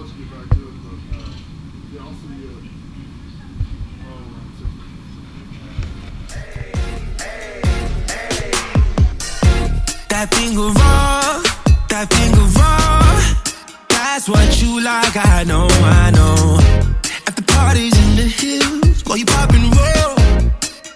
let you get back to it, but yeah, also that finger roll, that finger roll. That's what you like, I know, I know. At the parties in the hills, while you pop and roll,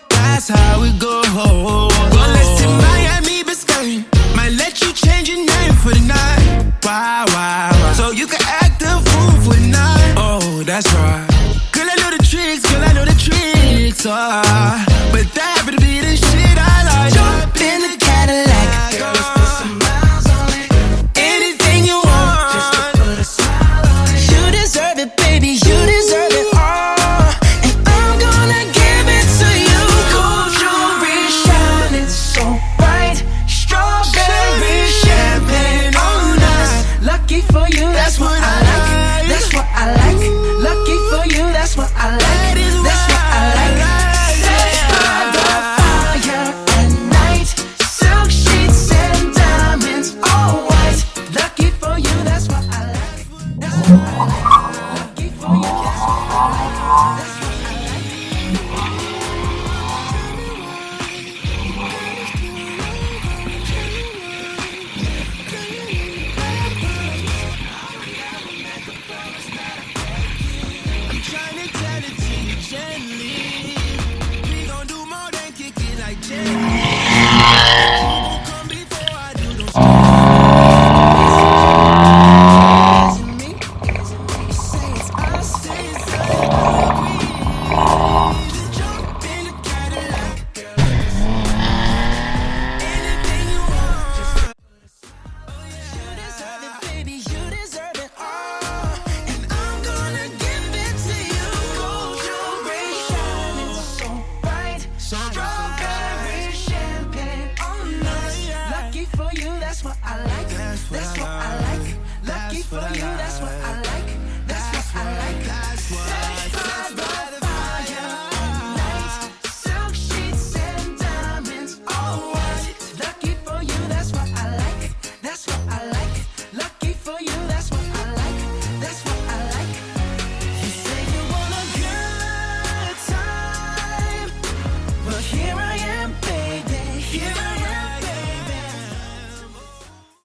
that's how it goes. Well, let's in Miami, Biscayne. Might let you change your name for the night. Wow, wow, wow. So you can act a fool for the night. Oh, that's right. Girl, I know the tricks, girl, I know the tricks. But that happen to be the shit I like. Jump in the Cadillac, girl, let's put some miles on it. Anything you want, just to put a smile on it. You deserve it, baby, you deserve it all. And I'm gonna give it to you. Gold jewelry shining so bright, strawberry champagne on us. Lucky for you, that's what I like. That's what I like. Lucky for you, that's what I like. That's what I like. Touched by the fire at night, silk sheets and diamonds, all white. Lucky for you, that's what I like. That's what I like. Lucky for you, that's what I like. That's what I like. I'm trying to tell it to you gently. We gon' do more than kick it like Jenny. You gon' come before I do those things. Is it me? You say it's us, say it's us. Just jump in the Cadillac, girl. Anything you want, just put a smile on it. You deserve it, baby, you deserve it all. And I'm gonna give it to you. Gold jewelry shining so bright, strawberry champagne on us. Lucky for you, that's what I like. That's what I like. Lucky for you, that's what I like.